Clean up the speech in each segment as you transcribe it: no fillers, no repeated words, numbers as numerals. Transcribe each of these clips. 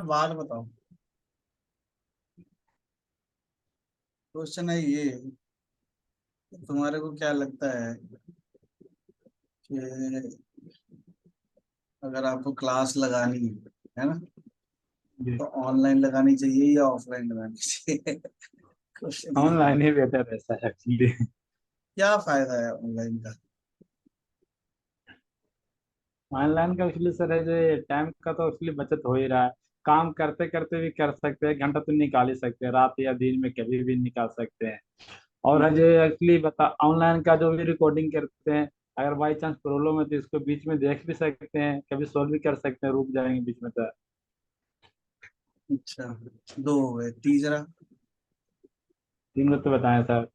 बात बताओ। क्वेश्चन है ये, तुम्हारे को क्या लगता है कि अगर आपको क्लास लगानी है ना, जी। तो ऑनलाइन लगानी चाहिए या ऑफलाइन लगानी चाहिए? क्वेश्चन ये है। ऑनलाइन ही बेहतर रहता है एक्चुअली। क्या फायदा है ऑनलाइन का? ऑनलाइन का एक्चुअली सर है जो टाइम का तो एक्चुअली बचत हो ही रहा है। काम करते करते भी कर सकते हैं, 1 घंटा तो निकाल ही सकते हैं, रात या दिन में कभी भी निकाल सकते हैं। और है जो एक्चुअली बता ऑनलाइन का जो भी रिकॉर्डिंग करते हैं, अगर बाई चांस प्रॉब्लम है तो इसको बीच में देख भी सकते हैं, कभी सॉल्व भी कर सकते हैं, रुक जाएंगे बीच में तो। अच्छा, दो हो गए, तीसरा 3 लोग तो बताएं सर।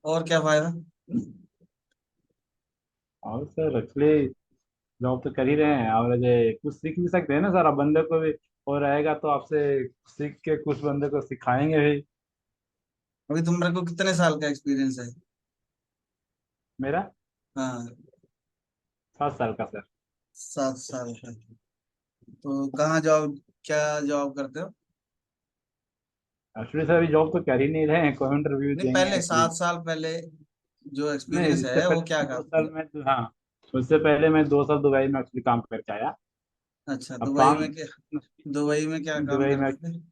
और क्या फायदा? और सर एक्चुअली जॉब तो कर ही रहे हैं, और ये कुछ सीख भी सकते हैं ना सर, अब बंदे को भी हो रहेगा तो आपसे सीख के कुछ बंदे को सिखाएंगे भी। अभी तुम्हारे को कितने साल का एक्सपीरियंस है? मेरा हाँ, 7 साल का सर। 7 साल का। तो कहाँ जॉब, क्या जॉब करते हो? एक्चुअली सर अभी जॉब तो कर ही नहीं रहे हैं, कोई इंटरव्यू नहीं, देंगे पहले एक्चुअली। 7 साल पहले जो नहीं, एक्सपीरियंस इससे है वो क्या पहले दो काम साल किया? में हाँ, उससे पहले मैं 2 साल दुबई में एक्चुअली काम करके आया। अच्छा, अब दुबई काम में क्या? दुबई में क्या काम दुबई में करते थे?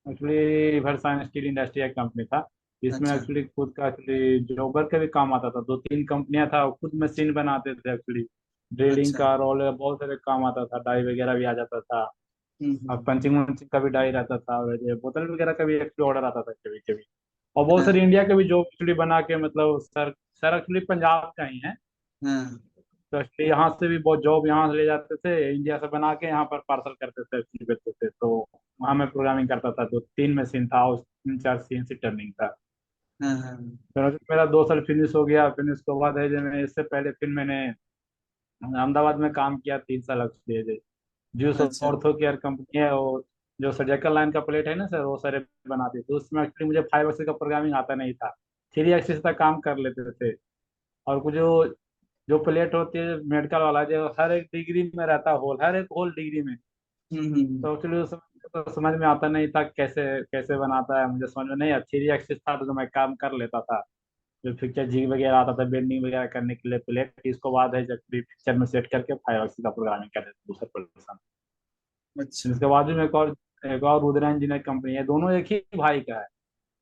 एक्चुअली भरसान स्टील इंडस्ट्री एक कंपनी था, जिसमें अच्छा। एक्चुअली खुद का एक्चुअली जॉबर का भी काम आता था, 2-3 कंपनियां था, खुद मशीन बनाते थे एक्चुअली। ड्रिलिंग अच्छा। का रोल बहुत सारे काम आता था, डाई वगैरह भी आ जाता था। और हम्म। पंचिंग वंचिंग का भी डाई रहता था, और ये बोतल वगैरह का भी एक्चुअली ऑर्डर आता था कभी कभी। और बहुत हाँ। सारी इंडिया के भी जॉब एक्चुअली बना के, मतलब सर सर एक्चुअली पंजाब का ही है। हाँ। तो इसलिए यहाँ से भी बहुत जॉब यहाँ से ले जाते थे, इंडिया से बना के यहाँ पर पार्सल करते थे, एक्चुअली बेचते थे। तो वहाँ मैं प्रोग्रामिंग करता था, तो 3 मशीन था और 3-4 सीएनसी टर्निंग था। हाँ। हाँ। तो मेरा 2 साल फिनिश हो गया, फिनिश के बाद है जो मैं इससे पहले फिर मैंने अहमदाबाद में काम किया 3 साल एक्चुअली। जूस अच्छा। ऑर्थो केयर कंपनी है, और जो सर्जिकल लाइन का प्लेट है ना सर, वो सारे बनाते थे। उसमें एक्चुअली मुझे 5 एक्सिस का प्रोग्रामिंग आता नहीं था, 3 एक्सिस तक काम कर लेते थे। और कुछ जो जो प्लेट होती है मेडिकल वाला, जो हर एक डिग्री में रहता है होल, हर एक होल डिग्री में। तो एक्चुअली उस समय तो समझ में आता नहीं था कैसे कैसे बनाता है, मुझे समझ में नहीं, 3 एक्सिस था तो मैं काम कर लेता था। जो पिक्चर जी वगैरह आता था बेंडिंग वगैरह करने के लिए प्लेट, इसको बाद है जब पिक्चर में सेट करके 5 एक्सिस का प्रोग्रामिंग कर देते दूसरे पर्सन। अच्छा। इसके बाद में एक और रुद्रा इंजीनियर कंपनी है, दोनों एक ही भाई का है।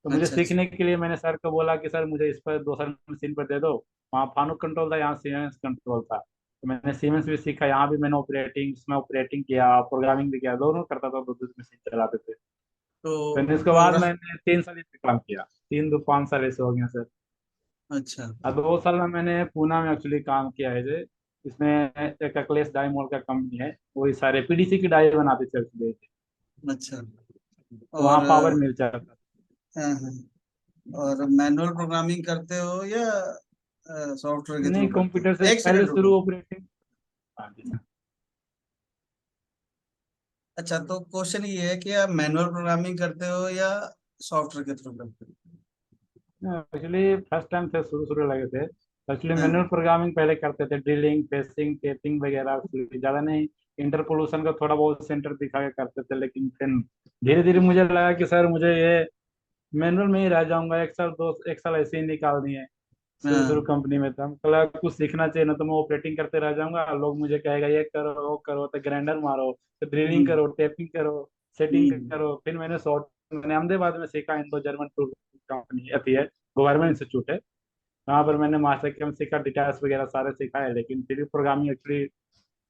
तो मुझे अच्छा। अच्छा। सीखने के लिए मैंने सर को बोला कि सर मुझे इस पर 2 साल मशीन पर दे दो। वहाँ फानुक कंट्रोल था, यहाँ सीमेंस कंट्रोल था, तो मैंने सीमेंस भी सीखा, यहाँ भी मैंने ऑपरेटिंग उसमें ऑपरेटिंग किया, प्रोग्रामिंग भी किया, दोनों करता था, दो दो मशीन चलाते थे। तो फिर इसके बाद प्रोग्राम। मैंने 3 साल इस पे काम किया, 3 2 5 साल ऐसे हो गया सर। अच्छा। और 2 साल में मैंने पूना में एक्चुअली काम किया है जे, इसमें एक अखिलेश डाई मोल का कंपनी है, वही सारे पीडीसी की डाई बनाते थे एक्चुअली। अच्छा। तो वहाँ और पावर मिल जाता था। हाँ, हाँ। और मैनुअल प्रोग्रामिंग करते हो या सॉफ्टवेयर के थ्रू नहीं, करते कंप्यूटर से हो? एक पहले सेकंड रुको। शुरू ऑपरेटिंग। हाँ जी सर। अच्छा, तो क्वेश्चन ये है कि आप मैनुअल प्रोग्रामिंग करते हो या सॉफ्टवेयर के थ्रू करते एक्चुअली फर्स्ट टाइम थे, शुरू शुरू लगे थे। एक्चुअली हो? मैनुअल हाँ। प्रोग्रामिंग पहले करते थे, ड्रिलिंग फेसिंग टेपिंग वगैरह, ज़्यादा नहीं। इंटरपोलेशन का थोड़ा बहुत सेंटर दिखा के करते थे, लेकिन फिर धीरे धीरे मुझे लगा कि सर मुझे ये मैनुअल में ही रह जाऊंगा, 1 साल ऐसे ही निकाल दिए। शुरू शुरू हाँ। कंपनी में था, हमको लगा कुछ सीखना चाहिए, ना तो मैं ऑपरेटिंग करते रह जाऊंगा, लोग मुझे कहेगा ये करो वो करो, तो ग्राइंडर मारो, तो ड्रिलिंग हम्म। करो, टेपिंग करो, सेटिंग हम्म। करो। फिर मैंने अहमदाबाद में सीखा, इंडो जर्मन कंपनी अथी है, गवर्नमेंट इंस्टीट्यूट है, वहाँ पर मैंने मास्टर कैम सीखा, डिटेल्स वगैरह सारे सीखा है, लेकिन फिर भी प्रोग्रामिंग एक्चुअली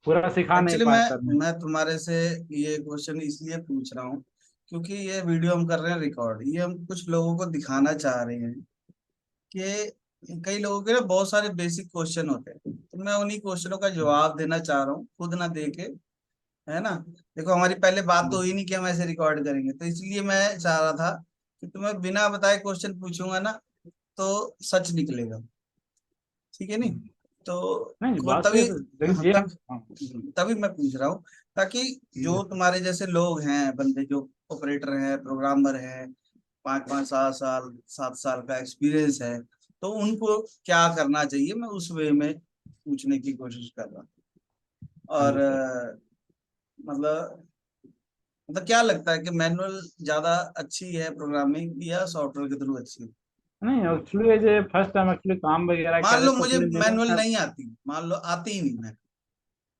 पूरा सिखा नहीं एक्चुअली पाया मैं सर मैं। मैं तुम्हारे से ये क्वेश्चन इसलिए पूछ रहा हूँ, क्योंकि ये वीडियो हम कर रहे हैं रिकॉर्ड, ये हम कुछ लोगों को दिखाना चाह रहे हैं कि कई लोगों के ना बहुत सारे बेसिक क्वेश्चन होते हैं, तो मैं उन्हीं क्वेश्चनों का जवाब देना चाह रहा हूँ, खुद ना दे के। है ना? देखो, हमारी पहले बात तो हुई नहीं कि हम ऐसे रिकॉर्ड करेंगे, तो इसलिए मैं चाह रहा था कि तुम्हें बिना बताए क्वेश्चन पूछूंगा ना, तो सच निकलेगा। ठीक है नहीं? तो नहीं, बात सही तभी, है सर, लेकिन हाँ, ये तब हाँ। तभी मैं पूछ रहा हूँ, ताकि जी जो तुम्हारे जैसे लोग हैं, बंदे जो ऑपरेटर हैं, प्रोग्रामर हैं, 5 5 7 साल 7 साल का एक्सपीरियंस है, तो उनको क्या करना चाहिए, मैं उस वे में पूछने की कोशिश कर रहा हूँ। और जी सर। मतलब मतलब क्या लगता है कि मैनुअल ज्यादा अच्छी है प्रोग्रामिंग या सॉफ्टवेयर के थ्रू अच्छी है? नहीं एक्चुअली ये फर्स्ट टाइम एक्चुअली काम वगैरह कर मान रहे लो तो मुझे एक्चुअली मेरे मैनुअल साथ। नहीं आती, मान लो आती ही नहीं मैं,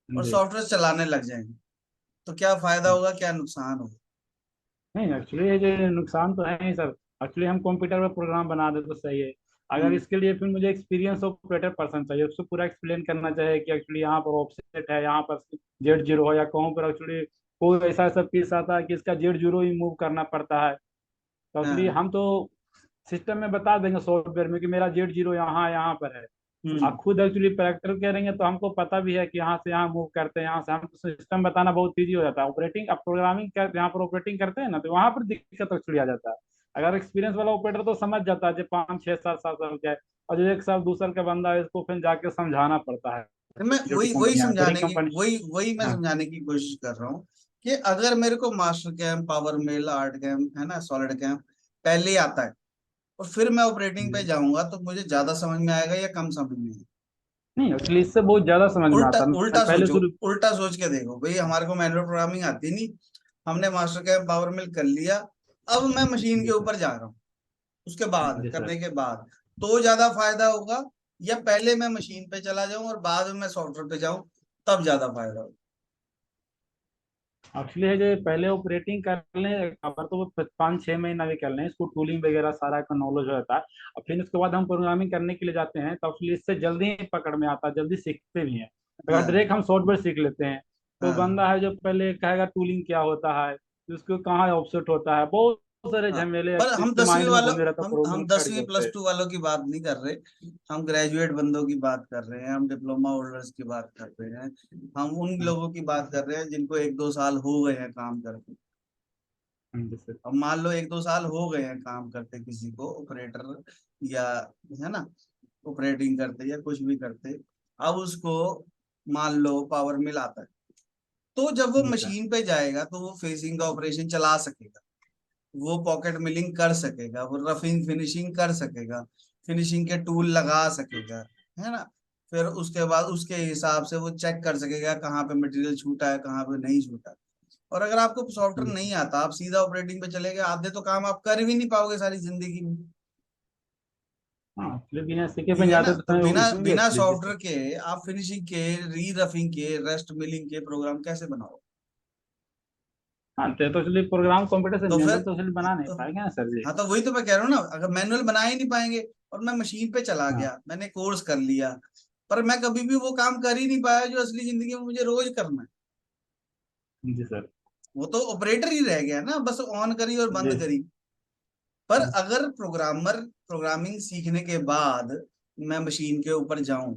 और जी। सॉफ्टवेयर चलाने लग जाएंगे, तो क्या फायदा होगा, क्या नुकसान होगा? नहीं एक्चुअली ये जो नुकसान तो है ही सर। एक्चुअली हम कंप्यूटर में प्रोग्राम बना दे तो सही है। अगर हम्म। इसके लिए फिर मुझे एक्सपीरियंस ऑपरेटर पर्सन चाहिए, उसको पूरा एक्सप्लेन करना चाहिए कि एक्चुअली यहाँ पर ऑफसेट है, यहाँ पर Z0 है, या कहूँ पर एक्चुअली कोई ऐसा ऐसा पीस आता है कि इसका Z0 ही मूव करना पड़ता है। तो एक्चुअली हाँ। हम तो सिस्टम में बता देंगे सॉफ्टवेयर में कि मेरा Z0 यहाँ यहाँ पर है। हम्म। आप खुद एक्चुअली प्रैक्टिकल करेंगे तो हमको पता भी है कि यहाँ से यहाँ मूव करते हैं, यहाँ से हम सिस्टम बताना बहुत ईजी हो जाता है। ऑपरेटिंग अब प्रोग्रामिंग कर यहाँ पर ऑपरेटिंग करते हैं ना, तो वहाँ पर दिक्कत एक्चुअली आ जाता है। अगर एक्सपीरियंस वाला ऑपरेटर तो समझ जाता है जो 5 6 7 7 साल का है, और जो 1 साल 2 साल का बंदा है इसको फिर जाके समझाना पड़ता है। तो मैं जो कि वही वही कंपनियां बड़ी समझाने की कंपनी। वही वही मैं हाँ। समझाने की कोशिश कर रहा हूँ कि अगर मेरे को Mastercam, PowerMill, ArtCAM, है ना, सॉलिड कैम पहले ही आता है, और फिर मैं ऑपरेटिंग पे जी। जाऊंगा, तो मुझे ज्यादा समझ में आएगा या कम समझ में आएगा? नहीं एक्चुअली इससे बहुत ज्यादा समझ में उल्टा आता है। मैं उल्टा पहले सोचो, शुरू। उल्टा सोच के देखो भाई, हमारे को मैनुअल प्रोग्रामिंग आती नहीं, हमने मास्टर कैम, पावर मेल कर लिया, अब मैं मशीन जी के सर। ऊपर जा रहा हूँ, उसके बाद जी सर। करने के बाद तो ज्यादा फायदा होगा, या पहले मैं मशीन पे चला जाऊं और बाद में मैं सॉफ्टवेयर पे जाऊं, तब ज्यादा फायदा होगा? एक्चुअली है जो पहले ऑपरेटिंग कर लें, अगर तो वो 5 6 महीना भी कर लें, इसको टूलिंग वगैरह सारा का नॉलेज हो जाता है। और फिर उसके बाद हम प्रोग्रामिंग करने के लिए जाते हैं तो एक्चुअली इससे जल्दी ही पकड़ में आता है, जल्दी सीखते भी हैं। अगर हाँ। डायरेक्ट हम सॉफ्टवेयर सीख लेते हैं तो हाँ। बंदा है जो पहले कहेगा टूलिंग क्या होता है, उसको कहाँ ऑफसेट होता है, बहुत सारे हाँ। झमेले पर हम इसके दसवीं माइंड में वालों घूमने रहता हम प्रोग्रामिंग छोड़ के 10वीं प्लस उससे। टू वालों की बात नहीं कर रहे, हम ग्रेजुएट बंदों की बात कर रहे हैं, हम डिप्लोमा होल्डर्स की बात कर रहे हैं, हम उन हाँ। लोगों की बात कर रहे हैं जिनको 1 2 साल हो गए हैं काम करते। जैसे। अब मान लो 1 2 साल हो गए हैं काम करते किसी को, ऑपरेटर या, है ना, ऑपरेटिंग करते या कुछ भी करते, अब उसको मान लो पावर मिल आता है, तो जब वो जी सर। मशीन पे जाएगा तो वो फेसिंग का ऑपरेशन चला सकेगा, वो पॉकेट मिलिंग कर सकेगा, वो रफिंग फिनिशिंग कर सकेगा, फिनिशिंग के टूल लगा सकेगा, है ना, फिर उसके बाद उसके हिसाब से वो चेक कर सकेगा कहाँ पे मटेरियल छूटा है, कहाँ पे नहीं छूटा। और अगर आपको सॉफ्टवेयर नहीं आता, आप सीधा ऑपरेटिंग पे चले गए, आधे तो काम आप कर भी नहीं पाओगे सारी जिंदगी में। हाँ एक्चुअली बिना सीखे बन ठीक है ना, जाते तो तो मैं बिना उसमें भी बिना एक्चुअली जी सॉफ्टवेयर सर। के आप फिनिशिंग के, री रफिंग के, रेस्ट मिलिंग के प्रोग्राम कैसे बनाओ? हाँ तो एक्चुअली प्रोग्राम कंप्यूटर से तो फिर मैनुअल तो एक्चुअली बना नहीं तो, पाएंगे ना सर जी। हाँ, तो वही तो मैं कह रहा हूँ ना, अगर मैनुअल बना ही नहीं पाएंगे और मैं मशीन पे चला हाँ। गया, मैंने कोर्स कर लिया, पर मैं कभी भी वो काम कर ही नहीं पाया जो असली जिंदगी में मुझे रोज करना है, जी सर। वो तो ऑपरेटर ही रह गया ना, बस ऑन करी और जी। बंद करी। पर अगर प्रोग्रामिंग सीखने के बाद मैं मशीन के ऊपर जाऊं,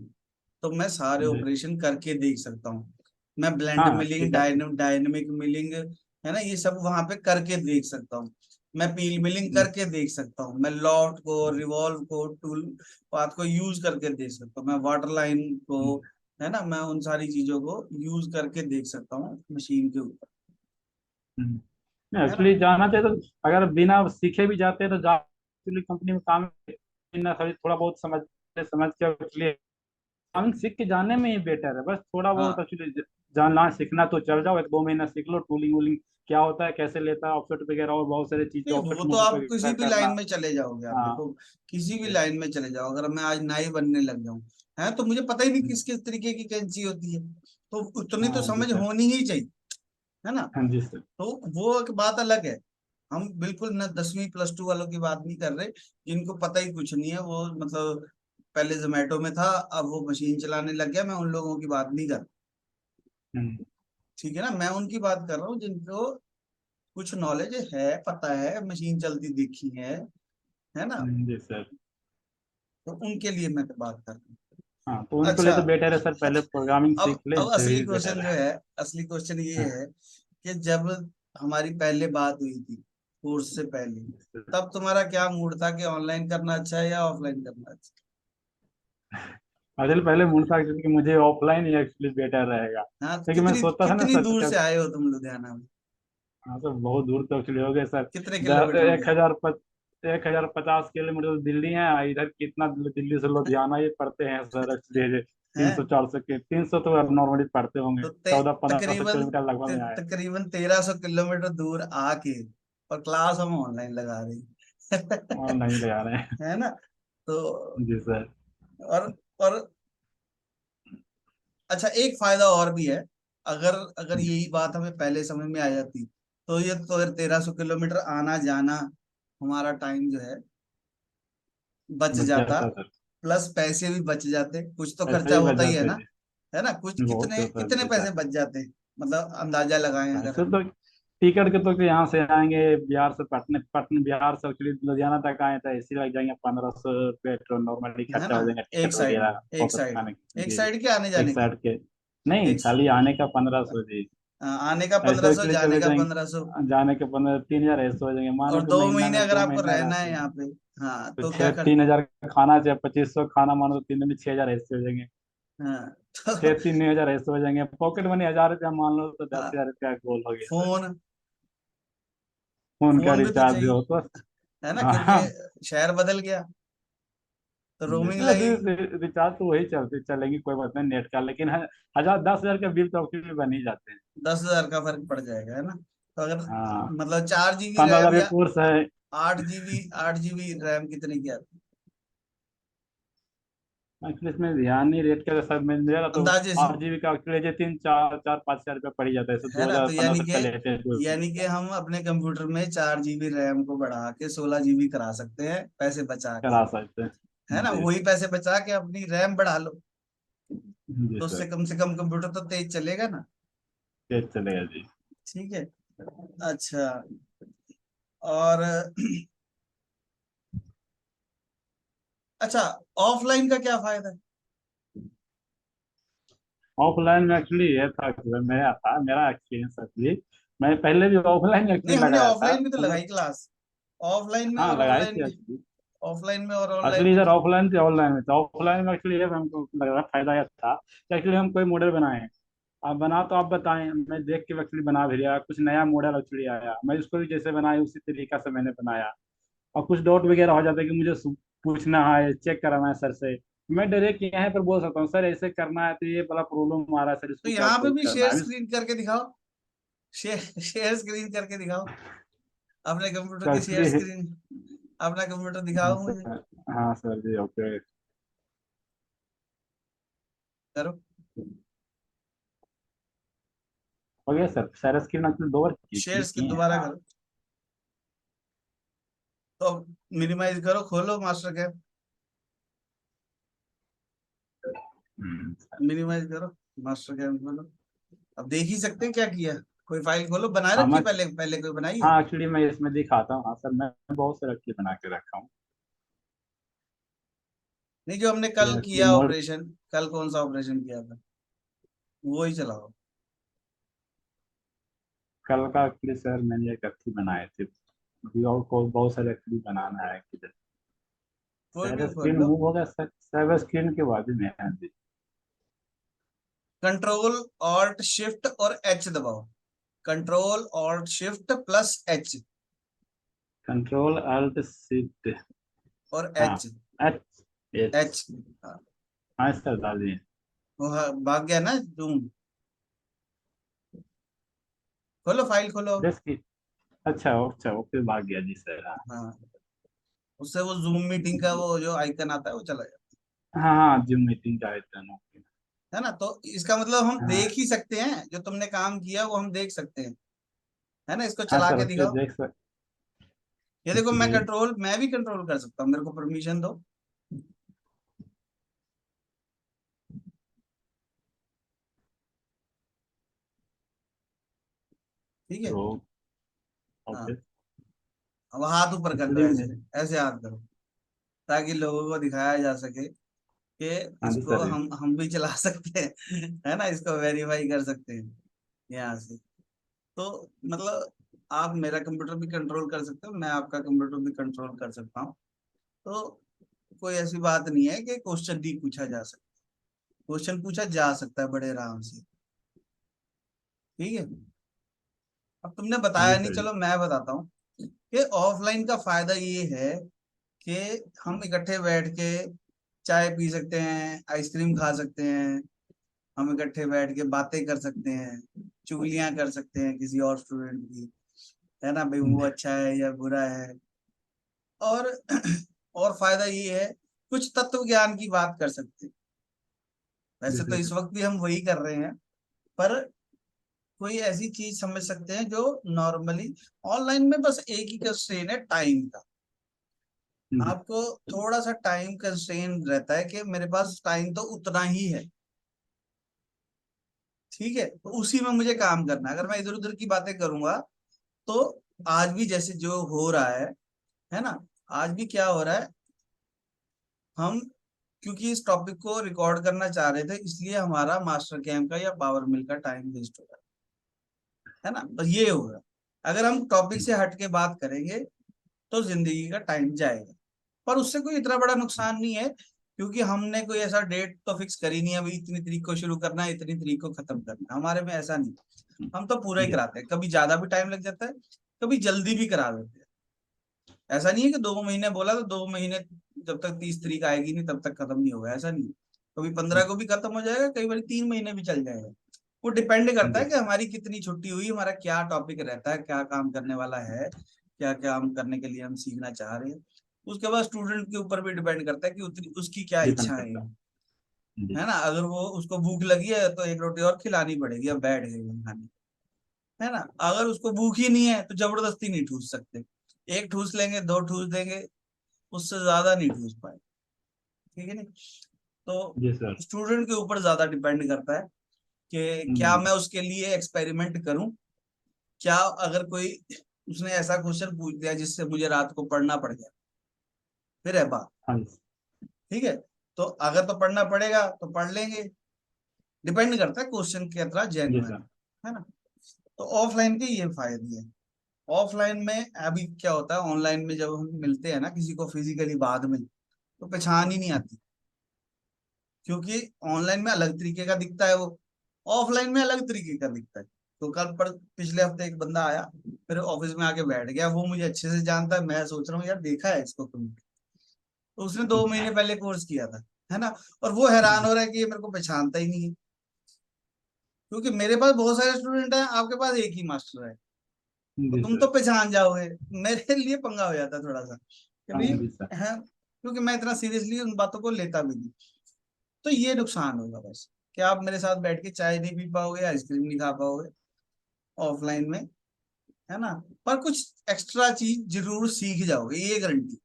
तो मैं सारे जी। ऑपरेशन करके देख सकता हूँ, मैं ब्लेंड हाँ हाँ मिलिंग, ठीक है। डायनेमिक मिलिंग, है ना, ये सब वहां पे करके देख सकता हूँ, मैं पील मिलिंग करके देख सकता हूँ, मैं लॉट को, रिवॉल्व को, टूल पाथ को यूज करके देख सकता हूँ, मैं वाटर लाइन को, है ना, मैं उन सारी चीजों को यूज करके देख सकता हूँ मशीन के ऊपर, है ना। एक्चुअली जाना चाहिए तो अगर बिना सीखे भी जाते हैं तो जा एक्चुअली कंपनी में काम ना सही थोड़ा बहुत समझ समझ के एक्चुअली हम सीख के जाने में ही बेटर है। बस थोड़ा बहुत हाँ, एक्चुअली जानना सीखना तो चल जाओ, 1 2 महीना सीख लो टूलिंग वूलिंग क्या होता है, कैसे लेता है ऑफसेट वगैरह, और बहुत सारी चीजें नहीं, ऑफसेट वो तो मूव आप किसी वगैरह भी लाइन करना। में चले जाओगे, आप हाँ। देखो, किसी भी लाइन में चले जाओ, अगर मैं आज नाई बनने लग जाऊं, है, तो मुझे पता ही नहीं किस किस तरीके की कैंची होती है, तो उतनी तो हाँ जी समझ सर। होनी ही चाहिए, है ना। हाँ जी सर। तो वो एक बात अलग है, हम बिल्कुल न 10वीं प्लस टू वालों की बात नहीं कर रहे, जिनको पता ही कुछ नहीं है, वो मतलब पहले जोमेटो में था, अब वो मशीन चलाने लग गया, मैं उन लोगों की बात नहीं कर रहा। हम्म। ठीक है ना, मैं उनकी बात कर रहा हूँ जिनको कुछ नॉलेज है, पता है, मशीन चलती देखी है ना, जी सर। तो उनके लिए मैं तो बात कर रहा हूँ। हाँ तो उनके अच्छा, लिए तो बेटर है सर, पहले प्रोग्रामिंग सीख ले अब तो असली ही क्वेश्चन बेटर जो है। है, असली क्वेश्चन ये हाँ। है कि जब हमारी पहले बात हुई थी कोर्स से पहले, तब तुम्हारा क्या मूड था कि ऑनलाइन करना अच्छा है या ऑफलाइन करना अच्छा असल पहले मूड था कि मुझे ऑफलाइन ही एक्चुअली बेटर रहेगा, है? हाँ, तो लेकिन मैं कितनी सोचता था ना कितनी सर दूर जब। से आए हो तुम लुधियाना में? हाँ सर बहुत दूर तो एक्चुअली हो गए सर। कितने किलोमीटर हो एक गया? हजार 1050 किलोमीटर तो दिल्ली है, इधर कितना दिल्ली से लुधियाना ये पड़ते हैं सर एक्चुअली। तीन है। सौ चार सौ के 300 तो नॉर्मली पढ़ते होंगे, तो 1400-1500 तकरीबन किलोमीटर लगभग में आए। तकरीबन 1300 किलोमीटर दूर आके और क्लास हम ऑनलाइन लगा रहे और हैं। नहीं ले आ रहे हैं। है ना। तो जी सर। और अच्छा, एक फायदा और भी है। अगर अगर यही बात हमें पहले समझ में आ जाती, तो ये तो 1300 किलोमीटर आना जाना हमारा टाइम जो है बच बच जाता, जाता सर। प्लस पैसे भी बच जाते, कुछ तो पैसे खर्चा भी बच होता ही है जाते ना। जी। है ना, कुछ बहुत कितने है सर कितने जी पैसे सर। बच जाते, मतलब अंदाजा लगाएं अगर पैसे हम। तो टिकट के तो यहाँ से आएंगे बिहार से पटने, पटने बिहार से एक्चुअली लुधियाना तक आए तो ऐसे लग जाएंगे 1500 रुपये, तो नॉर्मली है खर्चा ना, हो जाएगा एक टिकट साइड वगैरह एक वापस साइड आने के। एक जी जी। साइड के आने एक जाने का। साइड के, नहीं एक खाली आने का 1500 जी। आने का ऐसे 1500, एक्चुअली जाने चले का 1500। जाएंगे, जाने के 15 3000 ऐसे हो जाएंगे, मानो और कि दो महीना महीने में अगर 2 आपको महीना रहना है रहते हैं यहाँ पे, हाँ, तो तो क्या छः कर। 3000 का खाना चाहे 2500 खाना, मानो तो 3 दिन में 6000 ऐसे हो जाएंगे। हाँ। छः तो 3000 ऐसे हो जाएंगे, पॉकेट मनी 1000 रुपया मान लो तो दस हाँ, हजार रुपया गोल हो गया सर। फोन फोन का फोन भी तो रिचार्ज चाहिए, हो तो। है ना, हाँ क्योंकि शहर बदल गया तो रोमिंग अभी लगेगी। रिचार्ज तो वही चलते चलेंगी, कोई बात नहीं नेट का, लेकिन 1000 10 हजार का बिल तो एक्चुअली बन ही जाते हैं। 10,000 का फर्क पड़ जाएगा, है ना। तो अगर हाँ मतलब 4 GB 15 हजार रैम का या कोर्स है। 8GB रैम कितने की आती एक्चुअली इसमें ध्यान नहीं रेट का, सब मिल जाएगा है तो अंदाजे से। 8 GB का एक्चुअली जो 3 4 4 5 हजार रुपया पड़ ही जाता है, है दो ना, हजार तो पंद्रह सौ का लेते हैं तो यानी कि हम अपने कंप्यूटर में 4 GB रैम को बढ़ा के 16 GB करा सकते हैं, पैसे बचा के। करा सकते हैं। है ना, जी वही पैसे बचा के अपनी रैम बढ़ा लो, जी तो सर। उससे कम से कम कंप्यूटर तो तेज चलेगा ना। तेज चलेगा जी। ठीक है। अच्छा, और अच्छा, ऑफलाइन का क्या फायदा है। ऑफलाइन में एक्चुअली ये था कि मेरा एक्सपीरियंस एक्चुअली, मैं पहले भी ऑफलाइन नहीं, एक्चुअली हमने लगाया था ऑफलाइन भी तो तो मैं। लगाई क्लास, ऑफलाइन में हाँ और लगाई ऑनलाइन थी में। एक्चुअली। ऑफलाइन में और ऑनलाइन असली में इधर क्या। ऑफलाइन थी ऑनलाइन में, तो ऑफलाइन में एक्चुअली ये हमको लग रहा फायदा यह था कि एक्चुअली हम कोई मॉडल बनाए, आप बना तो आप बताएं, मैं देख के एक्चुअली बना भी लिया, कुछ नया मॉडल एक्चुअली आया मैं उसको भी जैसे बनाया उसी तरीका से मैंने बनाया। और कुछ डाउट वगैरह हो जाता है कि मुझे पूछना है, चेक कराना है सर से, मैं डायरेक्ट यहाँ पर बोल सकता हूँ सर ऐसे करना है तो ये बड़ा प्रॉब्लम आ रहा है सर, तो इसको क्या यहाँ पे सोल्व भी करना शेयर है अभी। स्क्रीन करके दिखाओ, शेयर स्क्रीन करके दिखाओ, अपने कंप्यूटर तो की शेयर एक्चुअली स्क्रीन, अपना कंप्यूटर हाँ दिखाओ मुझे। सर, हाँ सर जी ओके। करो। हो गया सर, शेयर स्क्रीन एक्चुअली 2 बार शेयर क्लिक स्क्रीन किए हैं दोबारा हाँ। करो, तो मिनिमाइज करो, खोलो मास्टर कैप, सर। मिनिमाइज करो, मास्टर कैप खोलो। अब देख ही सकते हैं क्या किया। कोई फाइल खोलो, बनाए हाँ रखी है मैं, पहले, पहले कोई बनाई है। हाँ एक्चुअली मैं इसमें दिखाता हूँ, हाँ सर मैं बहुत सारे एक्चुअली बना के रखा हूँ। नहीं, जो हमने ये कल एक्चुअली किया मोड, ऑपरेशन, कल कौन सा ऑपरेशन किया था, वो ही चलाओ। कल का एक्चुअली सर मैंने एक अच्छी बनाए थे, अभी और को बहुत सारे एक्चुअली बनाना है किधर। कोई शेयर भी खोल स्क्रीन लो। मूव होगा सर, शेयर स्क्रीन के बाद में है जी। कंट्रोल ऑल्ट शिफ्ट और एच दबाओ, control alt shift plus H, control alt shift. और हाँ एच। H H. एच। हाँ सर दादी। वो भाग गया ना जूम। खोलो, फाइल खोलो। जस्ट की, अच्छा अच्छा ओके भाग गया जी सर हाँ। हाँ, उससे वो जूम मीटिंग का वो जो आइकन आता है वो चला जाता हाँ हाँ जिम मीटिंग का आइकन ओके। है ना। तो इसका मतलब हम हाँ देख ही सकते हैं, जो तुमने काम किया वो हम देख सकते हैं। है ना, इसको हाँ चला सर के उसके दिखाओ। देख सक ये देखो, जी। मैं भी कंट्रोल कर सकता हूँ, मेरे को परमिशन दो। ठीक है। तो हाँ, ओके। अब हाथ ऊपर कर दो, एक्चुअली ऐसे मेरे, ऐसे हाथ करो, ताकि लोगों को दिखाया जा सके कि हाँ जी इसको सर। हम भी चला सकते हैं। है ना, इसको वेरीफाई कर सकते हैं यहाँ से। तो मतलब आप मेरा कंप्यूटर भी कंट्रोल कर सकते हो, मैं आपका कंप्यूटर भी कंट्रोल कर सकता हूँ। तो कोई ऐसी बात नहीं है कि क्वेश्चन नहीं पूछा जा सकता, क्वेश्चन पूछा जा सकता है बड़े आराम से। ठीक है। अब तुमने हाँ जी बताया नहीं, सर जी। चलो मैं बताता हूँ कि ऑफलाइन का फायदा ये है कि हम इकट्ठे बैठ के चाय पी सकते हैं, आइसक्रीम खा सकते हैं, हम इकट्ठे बैठ के बातें कर सकते हैं, चुगलियां कर सकते हैं किसी और स्टूडेंट की, है ना भाई, वो अच्छा है या बुरा है। और और फायदा ये है, कुछ तत्व ज्ञान की बात कर सकते हैं। वैसे तो जैसे इस वक्त भी हम वही कर रहे हैं, पर कोई ऐसी चीज समझ सकते हैं जो नॉर्मली ऑनलाइन में बस एक ही कंस्ट्रेन है, टाइम का। आपको थोड़ा सा टाइम कंस्ट्रेन रहता है कि मेरे पास टाइम तो उतना ही है, ठीक है, तो उसी में मुझे काम करना है। अगर मैं इधर उधर की बातें करूंगा तो आज भी जैसे जो हो रहा है ना, आज भी क्या हो रहा है, हम क्योंकि इस टॉपिक को रिकॉर्ड करना चाह रहे थे, इसलिए हमारा मास्टर कैंप का या पावर मिल का टाइम वेस्ट हो रहा है ना, बस ये होगा। अगर हम टॉपिक से हट के बात करेंगे तो जिंदगी का टाइम जाएगा, पर उससे कोई इतना बड़ा नुकसान नहीं है, क्योंकि हमने कोई ऐसा डेट तो फिक्स करी नहीं है, अभी इतनी तारीख को शुरू करना है, इतनी तारीख को खत्म करना है, हमारे में ऐसा नहीं। हम तो पूरा ही कराते हैं, कभी ज्यादा भी टाइम लग जाता है, कभी जल्दी भी करा देते हैं। ऐसा नहीं है कि 2 महीने बोला तो 2 महीने, जब तक 30 तारीख आएगी नहीं तब तक खत्म नहीं होगा, ऐसा नहीं। कभी 15 को भी खत्म हो जाएगा, कई बार 3 महीने भी चल जाएगा। वो डिपेंड करता है कि हमारी कितनी छुट्टी हुई, हमारा क्या टॉपिक रहता है, क्या काम करने वाला है, क्या क्या हम करने के लिए हम सीखना चाह रहे हैं। उसके बाद स्टूडेंट के ऊपर भी डिपेंड करता है कि उतनी उसकी क्या डिपेंड इच्छाएं करता हैं, है जी। है ना। अगर वो उसको भूख लगी है तो एक रोटी और खिलानी पड़ेगी, अब बैठ गई वो खाने, है ना। अगर उसको भूख ही नहीं है तो जबरदस्ती नहीं ठूस सकते, एक ठूस लेंगे, दो ठूस देंगे, उससे ज्यादा नहीं ठूस पाए, ठीक है नहीं। तो जी सर। स्टूडेंट के ऊपर ज्यादा डिपेंड करता है कि क्या मैं उसके लिए एक्सपेरिमेंट करूं, क्या अगर कोई उसने ऐसा क्वेश्चन पूछ दिया जिससे मुझे रात को पढ़ना पड़ गया, फिर है बात, हाँ जी। ठीक है। तो अगर तो पढ़ना पड़ेगा तो पढ़ लेंगे, डिपेंड करता है क्वेश्चन कितना जी जेन्युइन सर। है ना। तो ऑफलाइन के ये फायदे हैं। ऑफलाइन में अभी क्या होता है, ऑनलाइन में जब हम मिलते हैं ना किसी को फिजिकली बाद में, तो पहचान ही नहीं आती, क्योंकि ऑनलाइन में अलग तरीके का दिखता है वो, ऑफलाइन में अलग तरीके का दिखता है। तो कल पर पिछले हफ्ते एक बंदा आया, मेरे ऑफिस में आके बैठ गया, वो मुझे अच्छे से जानता है, मैं सोच रहा हूँ यार देखा है इसको कभी, तो उसने 2 महीने पहले कोर्स किया था, है ना। और वो हैरान हो रहा है कि ये मेरे को पहचानता ही नहीं है, क्योंकि मेरे पास बहुत सारे स्टूडेंट हैं, आपके पास एक ही मास्टर है, तो जी तुम तो सर। पहचान जाओगे। मेरे लिए पंगा हो जाता है थोड़ा सा कि हाँ भाई, जी सर। है, क्योंकि मैं इतना सीरियसली उन बातों को लेता भी नहीं। तो ये नुकसान होगा बस, कि आप मेरे साथ बैठ के चाय नहीं पी पाओगे, आइसक्रीम नहीं खा पाओगे ऑफलाइन में, है ना। पर कुछ एक्स्ट्रा चीज जरूर सीख जाओगे, ये गारंटी,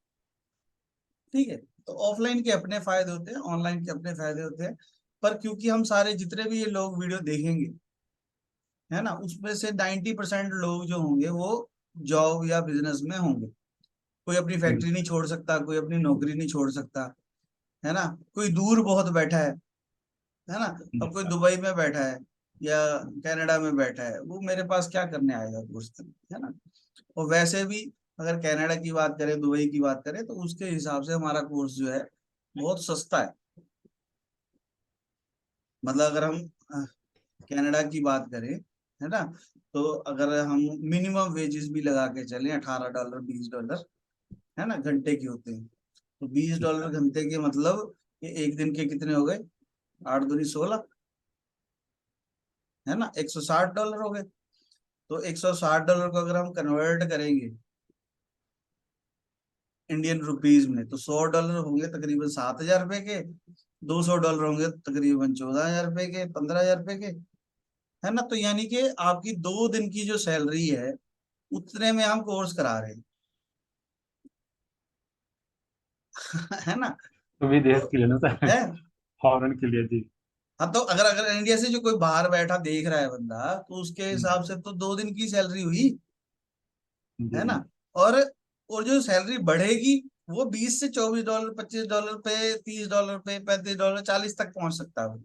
ठीक है। तो ऑफलाइन के अपने फायदे होते हैं, ऑनलाइन के अपने फायदे होते हैं, पर क्योंकि हम सारे जितने भी ये लोग वीडियो देखेंगे, है ना, उसमें से 90% लोग जो होंगे वो जॉब या बिजनेस में होंगे। कोई अपनी जी फैक्ट्री नहीं छोड़ सकता, कोई अपनी नौकरी नहीं छोड़ सकता, है ना। कोई दूर बहुत बैठा है ना। जी अब कोई सर। दुबई में बैठा है या कनाडा में बैठा है, वो मेरे पास क्या करने आएगा कोर्स करने, है ना। और वैसे भी अगर कनाडा की बात करें, दुबई की बात करें, तो उसके हिसाब से हमारा कोर्स जो है बहुत सस्ता है। मतलब अगर हम कनाडा की बात करें, है ना, तो अगर हम मिनिमम वेजेस भी लगा के चलें, $18 $20, है ना, घंटे के होते हैं, तो बीस जी डॉलर सर। घंटे के मतलब ये एक दिन के कितने हो गए, 8 दूनी 16, है ना, $160 हो गए। तो $160 को अगर हम कन्वर्ट करेंगे इंडियन रुपीज में, तो $100 होंगे तकरीबन $7,000 के, $200 होंगे तकरीबन $14,000 के, $15,000 के, है ना। तो यानी कि आपकी 2 दिन की जो सैलरी है, उतने में हम कोर्स करा रहे हैं। है ना। तो विदेश तो के लिए ना सर। है, फॉरेन के लिए जी। हाँ, तो अगर अगर इंडिया से जो कोई बाहर बैठा देख रहा है बंदा, तो उसके हिसाब से तो 2 दिन की सैलरी हुई, है ना। जी। और और जो सैलरी बढ़ेगी वो $20 से $24, $25 पे, $30 पे, $35, 40 तक पहुंच सकता है।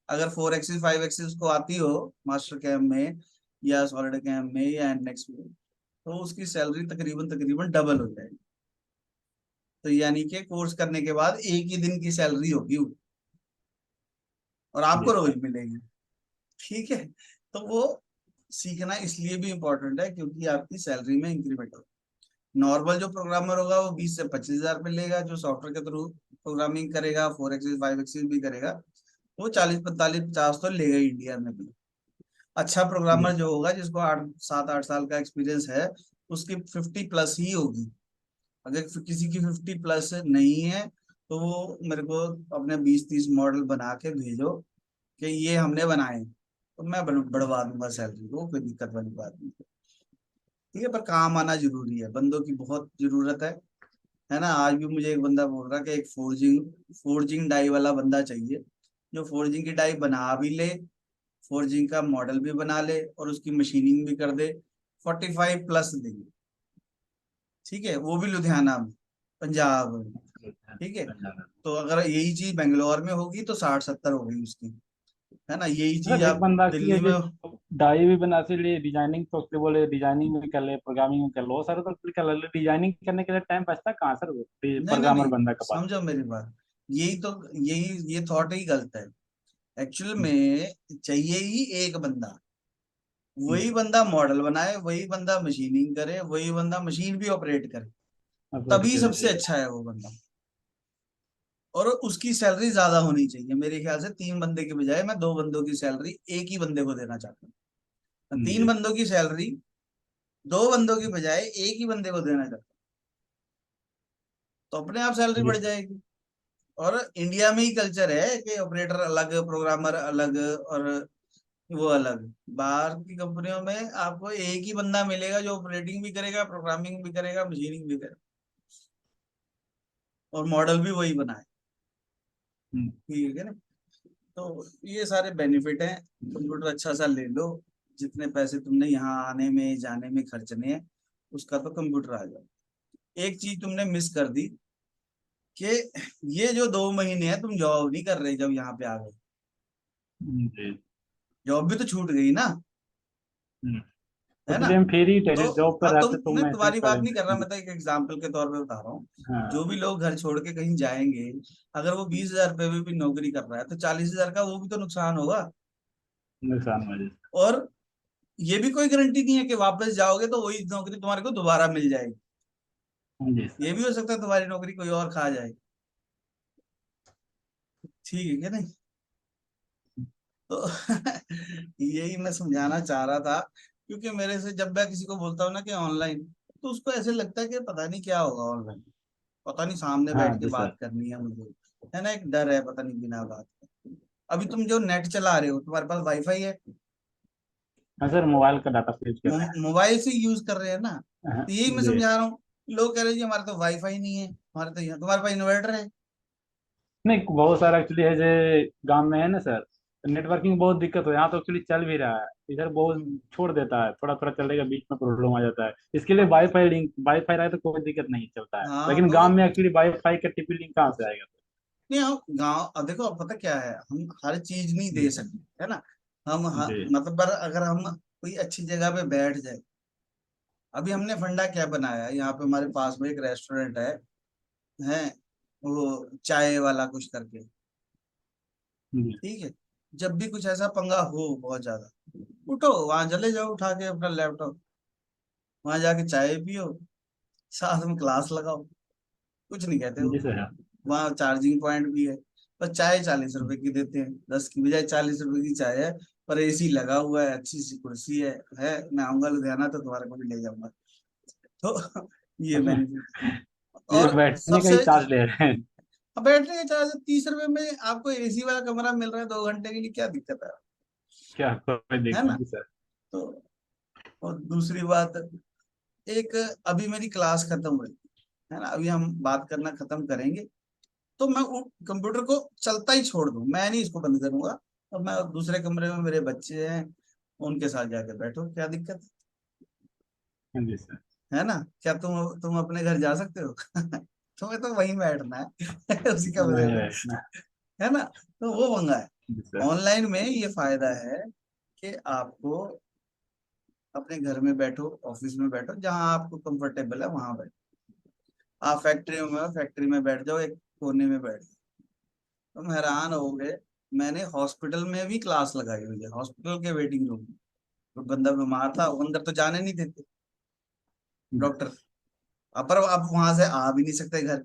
अगर 4 एक्सिस 5 एक्सिस को आती हो मास्टर कैम्प में या सॉलिड कैम्प में या एनएक्स में, तो उसकी सैलरी तकरीबन तकरीबन डबल हो जाएगी। तो यानी कि कोर्स करने के बाद एक ही दिन की सैलरी होगी वो, और आपको जी रोज सर। मिलेगी, ठीक है। तो वो सीखना इसलिए भी इम्पोर्टेंट है क्योंकि आपकी सैलरी में इंक्रीमेंट हो। नॉर्मल जो प्रोग्रामर होगा वो 20 से 25 हजार पे लेगा, जो सॉफ्टवेयर के थ्रू प्रोग्रामिंग करेगा, 4 एक्सिस 5 एक्सिस भी करेगा, वो 40 45 50 तो लेगा ही इंडिया में भी। अच्छा जी। प्रोग्रामर जो होगा, जिसको 8 7 8 साल का एक्सपीरियंस है, उसकी 50 प्लस ही होगी। अगर किसी की 50 प्लस नहीं है, तो वो मेरे को अपने 20 30 मॉडल बना के भेजो कि ये हमने बनाए, तो मैं बढ़वा दूंगा सैलरी को, कोई दिक्कत वाली बात नहीं। ठीक है, पर काम आना जरूरी है, बंदों की बहुत जरूरत है ना। आज भी मुझे एक बंदा बोल रहा कि एक फोर्जिंग फोर्जिंग डाई वाला बंदा चाहिए, जो फोर्जिंग की डाई बना भी ले, फोर्जिंग का मॉडल भी बना ले और उसकी मशीनिंग भी कर दे। 45 प्लस देंगे, ठीक है, वो भी लुधियाना में, पंजाब में। ठीक है, तो अगर यही चीज बेंगलोर में होगी तो 60 70 हो गई उसकी, है ना। यही चीज सर एक आप बंदा की है दिल्ली में। जो डाई भी बना से लिए डिजाइनिंग, तो उसके बोले डिजाइनिंग में कर ले, प्रोग्रामिंग में कर लो सर, तो फिर कर ले, डिजाइनिंग करने के लिए टाइम बचता कहाँ सर, वो नहीं नहीं प्रोग्रामर नहीं, बंदा के पास। समझो मेरी बात, यही तो, यही ये थॉट ही गलत है। एक्चुअल में चाहिए ही एक बंदा, वही जी। बंदा मॉडल बनाए, वही बंदा मशीनिंग करे, वही बंदा मशीन भी ऑपरेट करे, अपडेट तभी करे सबसे जी। अच्छा है वो बंदा। और उसकी सैलरी ज्यादा होनी चाहिए मेरे ख्याल से, 3 बंदे की बजाय मैं 2 बंदों की सैलरी एक ही बंदे को देना चाहता हूँ। मैं तीन जी। बंदों की सैलरी 2 बंदों की बजाय एक ही बंदे को देना चाहता हूँ, तो अपने आप सैलरी जी बढ़ सर। जाएगी। और इंडिया में ही कल्चर है कि ऑपरेटर अलग, प्रोग्रामर अलग, और वो अलग। बाहर की कंपनियों में आपको एक ही बंदा मिलेगा जो ऑपरेटिंग भी करेगा, प्रोग्रामिंग भी करेगा, मशीनिंग भी करेगा, और मॉडल भी वही बनाए। हम्म, ठीक है ना। तो ये सारे बेनिफिट हैं। कंप्यूटर अच्छा सा ले लो, जितने पैसे तुमने यहाँ आने में जाने में खर्चने हैं, उसका तो कंप्यूटर आ जाओ। एक चीज तुमने मिस कर दी कि ये जो 2 महीने है तुम जॉब नहीं कर रहे, जब यहाँ पे आ गए, जी। जॉब भी तो छूट गई ना, हम्म, है ना। उसके लिए हम फ्री तो जॉब पर अब तुम, रहते तो मैं मैसेज तुम्हारी बात नहीं पढ़ेंगे। कर रहा, मैं तो एक एग्जाम्पल के तौर पे बता रहा हूँ। जो हाँ। भी लोग घर छोड़ के कहीं जाएंगे, अगर वो 20 हजार रुपये में भी नौकरी कर रहा है, तो 40 हजार का वो भी तो नुकसान होगा। नुकसान वजह से। और ये भी कोई गारंटी नहीं है कि वापस जाओगे तो वही नौकरी तुम्हारे को दोबारा मिल जाएगी। जी ये सर। भी हो सकता है तुम्हारी नौकरी कोई और खा जाए। ठीक है क्या नहीं। तो यही मैं समझाना चाह रहा था, क्योंकि मेरे से जब मैं किसी को बोलता हूँ ना कि ऑनलाइन, तो उसको ऐसे लगता है कि पता नहीं क्या होगा ऑनलाइन, पता नहीं सामने हाँ बैठ के जी सर। बात करनी है मुझे, है ना, एक डर है पता नहीं बिना बात के। अभी तुम जो नेट चला रहे हो, तुम्हारे पास वाईफाई है, हाँ सर, मोबाइल का डाटा यूज कर रहे मोबाइल से यूज कर रहे हैं ना, हैं। हाँ, तो यही मैं जी। समझा रहा हूँ। लोग कह रहे हैं जी हमारे तो वाईफाई नहीं है, हमारे तो यहाँ, तुम्हारे पास इन्वर्टर है। नहीं, बहुत सारा एक्चुअली है जो गांव में है ना सर, नेटवर्किंग बहुत दिक्कत हो, यहाँ तो एक्चुअली चल भी रहा है, इधर बहुत हम्म, छोड़ देता है, थोड़ा थोड़ा चलेगा, बीच में प्रॉब्लम आ जाता है, इसके लिए वाईफाई लिंक, वाईफाई रहे तो कोई दिक्कत नहीं चलता है, हाँ लेकिन तो गांव में एक्चुअली वाईफाई का टीपी लिंक कहाँ से आएगा नहीं, हम गांव, अब देखो, अब पता क्या है, हम हर चीज नहीं दे सर? सकते, है ना। हम जी। मतलब पर अगर हम कोई अच्छी जगह पे बैठ जाए, अभी हमने फंडा क्या बनाया है, यहाँ पे हमारे पास में एक रेस्टोरेंट है वो चाय वाला कुछ करके। जी। ठीक है, जब भी कुछ ऐसा पंगा हो बहुत ज्यादा, उठो वहां चले जाओ, उठा के अपना लैपटॉप, वहां जाके चाय पियो, साथ में क्लास लगाओ, कुछ नहीं कहते जी वो। सर। वहाँ चार्जिंग पॉइंट भी है, पर चाय 40 रुपए की देते हैं, 10 की बजाय 40 रुपए की चाय है। पर एसी लगा हुआ है, अच्छी सी कुर्सी है। मैं आऊंगा लुधियाना तो तुम्हारे को भी ले जाऊंगा। तो ये बेनिफिट। ये और बैठने का ही सबसे, चार्ज ले रहे हैं। अब बैठने का चार्ज 30 रुपए में आपको एसी वाला कमरा मिल रहा है 2 घंटे के लिए, क्या दिक्कत क्या कोई है दिक्कत ना। नहीं सर। तो और दूसरी बात, एक, अभी मेरी क्लास खत्म हुई, है ना, अभी हम बात करना खत्म करेंगे, तो मैं कंप्यूटर को चलता ही छोड़ दूं, मैं नहीं इसको बंद करूंगा। और मैं दूसरे कमरे में मेरे बच्चे हैं, उनके साथ जाके बैठो, क्या दिक्कत हाँ जी सर। है ना। क्या तुम अपने घर जा सकते हो? तुम्हें तो वहीं बैठना है उसी कमरे नहीं में, बैठना। है ना। तो वो पंगा है। जी सर। ऑनलाइन में ये फायदा है कि आपको अपने घर में बैठो, ऑफिस में बैठो, जहां आपको कंफर्टेबल है वहां बैठो। आप फैक्ट्री में हो, फैक्ट्री में बैठ जाओ, एक कोने में बैठ जाओ। तुम हैरान होगे, मैंने हॉस्पिटल में भी क्लास लगाई हुई है, हॉस्पिटल के वेटिंग रूम में। तो बंदा बीमार था, वो अंदर तो जाने नहीं देते डॉक्टर, अब पर अब वहां से आ भी नहीं सकते घर,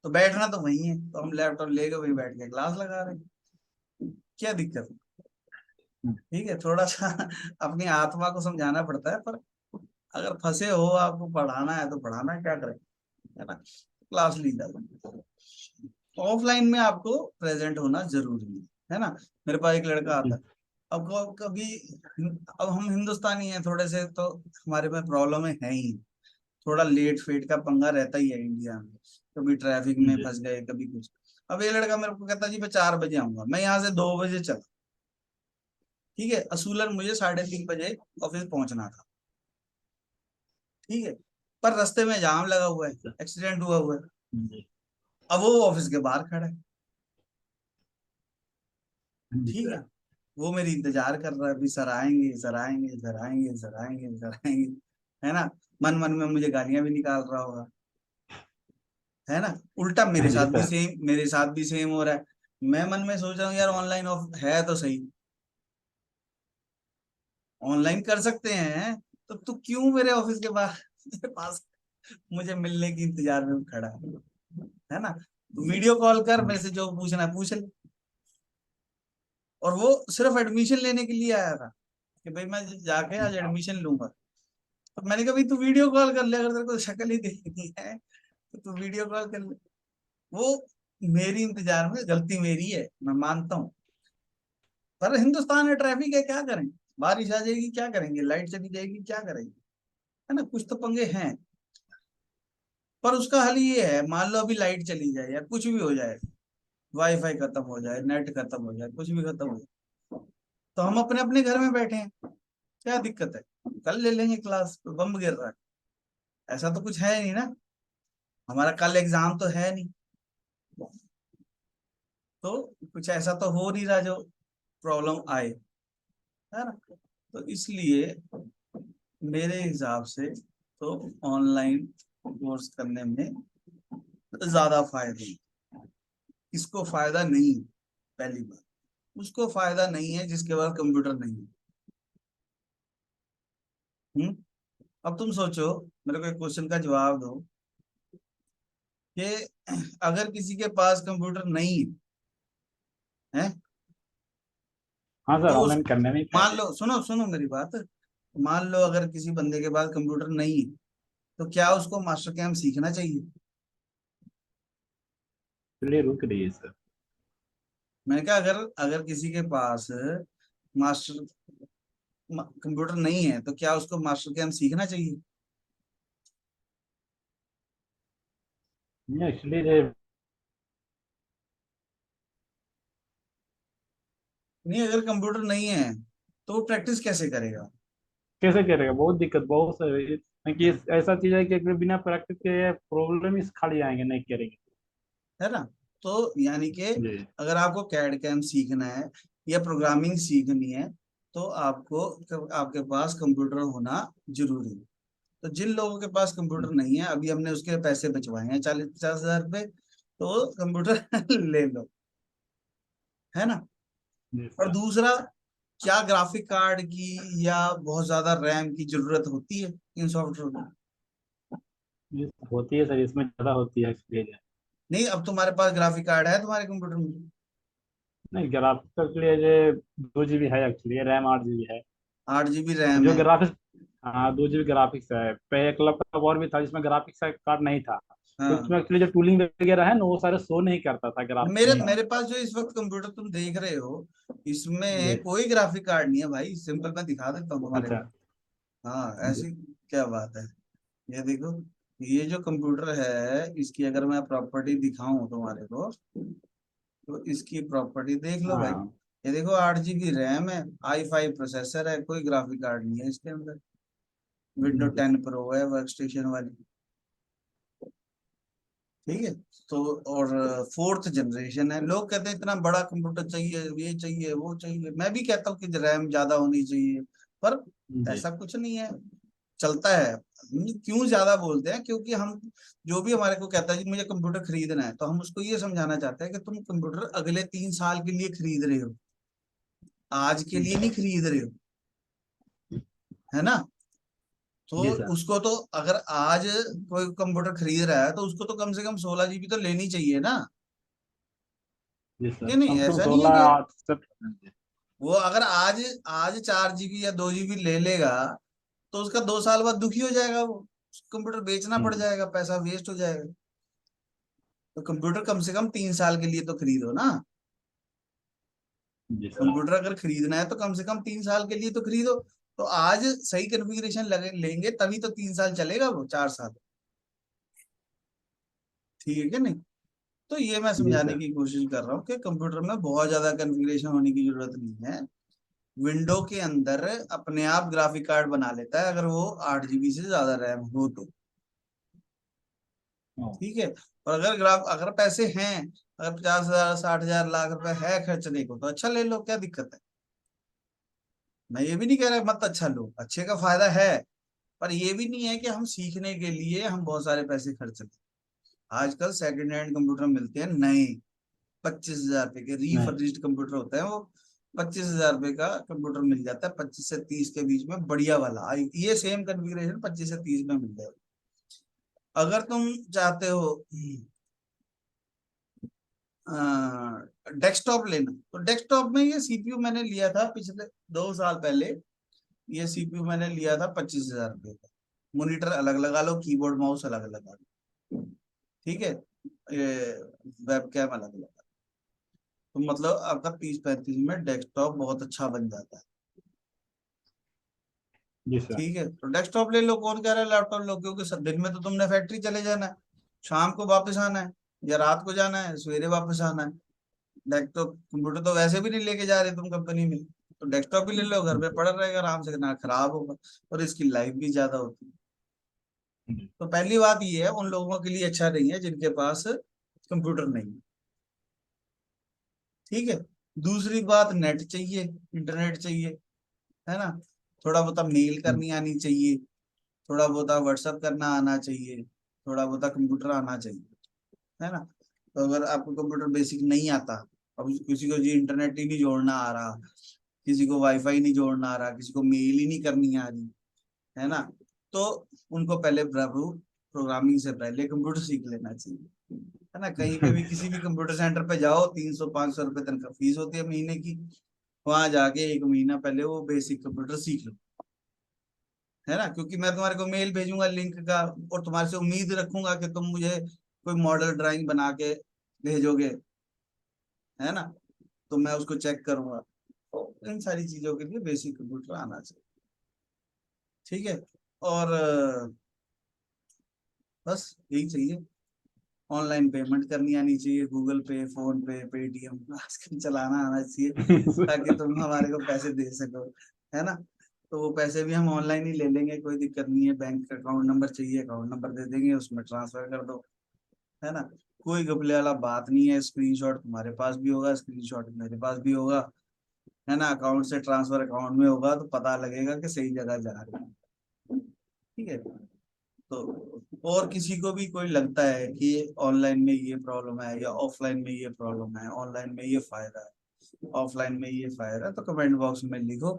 तो बैठना तो वही है, तो हम लैपटॉप लेके वही बैठ के क्लास लगा रहे हैं। क्या दिक्कत है? ठीक है, थोड़ा सा अपनी आत्मा को समझाना पड़ता है, पर अगर फंसे हो, आपको पढ़ाना है तो पढ़ाना, क्या करें, है ना, क्लास ली जाती। ऑफलाइन में आपको प्रेजेंट होना जरूरी है ना। मेरे पास एक लड़का आता है, अब कभी, अब हम हिंदुस्तानी हैं थोड़े से, तो हमारे में प्रॉब्लम है ही, थोड़ा लेट फेट का पंगा रहता ही है इंडिया में, कभी ट्रैफिक में जी। फंस गए, कभी कुछ। अब ये लड़का मेरे को कहता जी मैं 4 बजे आऊंगा, मैं यहाँ से 2 बजे चला, ठीक है, असूलन मुझे 3:30 बजे ऑफिस पहुंचना था, ठीक है, पर रास्ते में जाम लगा हुआ है, अच्छा। एक्सीडेंट हुआ हुआ है। जी। अब वो ऑफिस के बाहर खड़ा है, जी ठीक है, सर। वो मेरी इंतजार कर रहा है, अभी सर आएंगे, सर आएंगे, सर आएंगे, सर आएंगे, सर आएंगे, है ना। मन मन में मुझे गालियां भी निकाल रहा होगा, है ना। उल्टा मेरे जी साथ भी सर। सेम, मेरे साथ भी सेम हो रहा है। मैं मन में सोच रहा हूँ यार, ऑनलाइन ऑफ है तो सही, ऑनलाइन कर सकते हैं, तो तू क्यों मेरे ऑफिस के बाहर मेरे पास मुझे मिलने की इंतजार में खड़ा है ना। वीडियो कॉल कर, मेरे से जो पूछना है पूछ ले। और वो सिर्फ एडमिशन लेने के लिए आया था, कि भाई मैं जाके आज एडमिशन लूंगा। तो मैंने कहा भाई तू वीडियो कॉल कर ले, अगर तेरे को शक्ल ही देखनी है तो तू वीडियो कॉल कर ले। वो मेरी इंतजार में गलती मेरी है, मैं मानता हूँ, पर हिंदुस्तान में ट्रैफिक है, क्या करें, बारिश आ जाएगी क्या करेंगे, लाइट चली जाएगी क्या करेंगे, है ना, कुछ तो पंगे हैं। पर उसका हल ये है, मान लो अभी लाइट चली जाए या कुछ भी हो जाए, वाईफाई खत्म हो जाए, नेट खत्म हो जाए, कुछ भी खत्म हो जाए, तो हम अपने अपने घर में बैठे हैं, क्या दिक्कत है, कल ले लेंगे क्लास, बम गिर रहा है, ऐसा तो कुछ है नहीं ना, हमारा कल एग्जाम तो है नहीं, तो कुछ ऐसा तो हो नहीं रहा जो प्रॉब्लम आए, है ना। तो इसलिए मेरे हिसाब से तो ऑनलाइन कोर्स करने में ज्यादा फायदे हैं। इसको फायदा नहीं है, पहली बात, उसको फायदा नहीं है जिसके पास कंप्यूटर नहीं है। हम्म। अब तुम सोचो, मेरे को एक क्वेश्चन का जवाब दो, कि अगर किसी के पास कंप्यूटर नहीं है, हाँ सर, तो उस, ऑनलाइन करने में ही मान फायदे हैं। लो, सुनो सुनो मेरी बात, मान लो अगर किसी बंदे के पास कंप्यूटर नहीं है, तो क्या उसको मास्टर कैम सीखना चाहिए? चलिए रुक रही है सर। मैंने कहा अगर अगर किसी के पास मास्टर कंप्यूटर नहीं है, तो क्या उसको मास्टर कैम सीखना चाहिए? नहीं एक्चुअली नहीं, अगर कंप्यूटर नहीं है तो वो प्रैक्टिस कैसे करेगा? कैसे करेगा, बहुत दिक्कत, बहुत सारी कि है ऐसा चीज है कि अगर बिना प्रैक्टिस के प्रॉब्लम ही खाली आएंगे, नहीं करेंगे। है ना। तो यानी कि जी। अगर आपको कैड कैम सीखना है या प्रोग्रामिंग सीखनी है, तो आपको, आपके पास कंप्यूटर होना जरूरी है। तो जिन लोगों के पास कंप्यूटर नहीं है, अभी हमने उसके पैसे बचवाए हैं 40-50 हजार रुपए, तो कंप्यूटर ले लो, है ना। जी और सर। दूसरा, क्या ग्राफिक कार्ड की या बहुत ज्यादा रैम की जरूरत होती है इन सॉफ्टवेयर में? ये होती है सर, इसमें ज्यादा होती है एक्सपीरियंस। नहीं, अब तुम्हारे पास ग्राफिक कार्ड है तुम्हारे कंप्यूटर में? नहीं, ग्राफिक्स के लिए जो 2 GB है, एक्चुअली रैम 8 GB है। 8 GB और रैम जो है। ग्राफिक्स, हाँ 2 GB ग्राफिक्स है। पहले एक लैपटॉप और भी था जिसमें ग्राफिक्स कार्ड नहीं था, तो हाँ, उसमें एक्चुअली जो टूलिंग वगैरह है ना, वो सारे शो नहीं करता था ग्राफिक्स मेरे में। मेरे पास जो इस वक्त कंप्यूटर तुम देख रहे हो, जी। इसमें कोई ग्राफिक कार्ड नहीं है भाई, सिंपल, मैं दिखा देता हूँ तुम्हारे अच्छा। को। हाँ, जी। ऐसी क्या बात है, ये देखो, ये जो कंप्यूटर है, इसकी अगर मैं प्रॉपर्टी दिखाऊं तुम्हारे को, तो इसकी प्रॉपर्टी देख लो भाई। हाँ। ये देखो, 8 GB रैम है, i5 प्रोसेसर है, कोई ग्राफिक कार्ड नहीं है इसके अंदर, विंडो जी। 10 प्रो है वर्क स्टेशन वाली, ठीक है। तो और 4th जनरेशन है। लोग कहते हैं इतना बड़ा कंप्यूटर चाहिए, ये चाहिए, वो चाहिए, मैं भी कहता हूँ कि रैम ज्यादा होनी चाहिए, पर जी। ऐसा कुछ नहीं है, चलता है। हम क्यों ज्यादा बोलते हैं, क्योंकि हम, जो भी हमारे को कहता है कि मुझे कंप्यूटर खरीदना है, तो हम उसको ये समझाना चाहते हैं कि तुम कंप्यूटर अगले 3 साल के लिए खरीद रहे हो, आज के लिए नहीं खरीद रहे हो, है ना। तो जी सर। उसको तो अगर आज कोई कंप्यूटर खरीद रहा है तो उसको तो कम से कम 16 GB तो लेनी चाहिए ना। जी ठीक सर, है, नहीं कम से कम ऐसा नहीं है कि 16 एक्सेप्ट करना चाहिए। वो अगर आज आज 4 GB या 2 GB ले लेगा तो उसका 2 साल बाद दुखी हो जाएगा, वो कंप्यूटर बेचना पड़ हम्म। जाएगा, पैसा वेस्ट हो जाएगा। तो कंप्यूटर कम से कम 3 साल के लिए तो खरीदो ना। जी सर। कंप्यूटर अगर खरीदना है तो कम से कम 3 साल के लिए तो खरीदो। तो आज सही कॉन्फ़िगरेशन लगे लेंगे तभी तो 3 साल चलेगा, वो 4 साल। ठीक है कि नहीं। तो ये मैं जी समझाने सर। की कोशिश कर रहा हूँ कि कंप्यूटर में बहुत ज्यादा कॉन्फ़िगरेशन होने की जरूरत नहीं है। विंडो के अंदर अपने आप ग्राफिक कार्ड बना लेता है अगर वो 8 GB से ज्यादा रैम हो तो। हाँ। ठीक है। और अगर पैसे हैं, अगर 50,000 60,000 लाख रुपए है खर्चने को तो अच्छा ले लो, क्या दिक्कत है। मैं ये भी नहीं कह रहा मत अच्छा लो, अच्छे का फायदा है। पर ये भी नहीं है कि हम सीखने के लिए हम बहुत सारे पैसे खर्च करें। आजकल सेकंड हैंड कंप्यूटर मिलते हैं नए, 25,000 रुपए के नहीं। रीफर्बिश्ड कंप्यूटर होते हैं वो। 25,000 रुपए का कंप्यूटर मिल जाता है, 25 से 30 के बीच में बढ़िया वाला। ये सेम कॉन्फ़िगरेशन 25 से 30 में मिल जाएगा। अगर तुम चाहते हो डेस्कटॉप लेना, तो डेस्कटॉप में ये सीपीयू मैंने लिया था पिछले 2 साल पहले। ये सीपीयू मैंने लिया था 25,000 रुपए का। मॉनिटर अलग लगा लो, कीबोर्ड माउस अलग लगा लो। ठीक है, ये वेब कैम अलग लगा। तो मतलब आपका 30-35 में डेस्कटॉप बहुत अच्छा बन जाता है। जी सर। ठीक है, तो डेस्कटॉप ले लो, कौन कह रहा है लैपटॉप लो, क्योंकि सब दिन में तो तुमने फैक्ट्री चले जाना है, शाम को वापस आना है, या रात को जाना है सवेरे वापस आना है। डेस्कटॉप कंप्यूटर तो वैसे भी नहीं लेके जा रहे तुम कंपनी में, तो डेस्कटॉप ही ले लो, घर पे पड़ा रहेगा आराम से, ना खराब होगा और इसकी लाइफ भी ज्यादा होती है। जी। तो पहली बात ये है, उन लोगों के लिए अच्छा नहीं है जिनके पास कंप्यूटर नहीं है। ठीक है। दूसरी बात, नेट चाहिए, इंटरनेट चाहिए, है ना। थोड़ा बहुत मेल करनी आनी चाहिए, थोड़ा बहुत व्हाट्सअप करना आना चाहिए, थोड़ा बहुत कंप्यूटर आना चाहिए, है ना। तो अगर आपको कंप्यूटर बेसिक नहीं आता, अब किसी को जी इंटरनेट ही नहीं जोड़ना आ रहा, किसी को वाईफाई नहीं जोड़ना आ रहा, किसी को मेल ही नहीं करनी आ रही, है ना, तो उनको पहले प्रभु प्रोग्रामिंग से पहले कंप्यूटर सीख लेना चाहिए, है ना। कहीं पे भी किसी भी कंप्यूटर सेंटर पे जाओ, 300-500 रुपए तनख्वाह फीस होती है महीने की। वहां जाके 1 महीना पहले वो बेसिक कंप्यूटर सीख लो, है ना। क्योंकि मैं तुम्हारे को मेल भेजूंगा लिंक का, और तुम्हारे से उम्मीद रखूंगा कि तुम मुझे कोई मॉडल ड्राइंग बना के भेजोगे, है ना। तो मैं उसको चेक करूंगा। तो इन सारी चीजों के लिए बेसिक कंप्यूटर आना चाहिए। ठीक है। और बस यही चाहिए। ऑनलाइन पेमेंट करनी आनी चाहिए, गूगल पे, फोन पे, पेटीएम आजकल चलाना आना चाहिए, ताकि तुम हमारे को पैसे दे सको, है ना। तो वो पैसे भी हम ऑनलाइन ही ले लेंगे, कोई दिक्कत नहीं है। बैंक अकाउंट नंबर चाहिए, अकाउंट नंबर दे देंगे, उसमें ट्रांसफर कर दो, है ना। कोई घपले वाला बात नहीं है। स्क्रीनशॉट तुम्हारे पास भी होगा, स्क्रीनशॉट मेरे पास भी होगा, है ना। अकाउंट से ट्रांसफर अकाउंट में होगा तो पता लगेगा कि सही जगह जा रहे हैं। ठीक है। तो और किसी को भी कोई लगता है कि ऑनलाइन में ये प्रॉब्लम है या ऑफलाइन में ये प्रॉब्लम है, ऑनलाइन में ये फायदा है, ऑफलाइन में ये फायदा है, तो कमेंट बॉक्स में लिखो,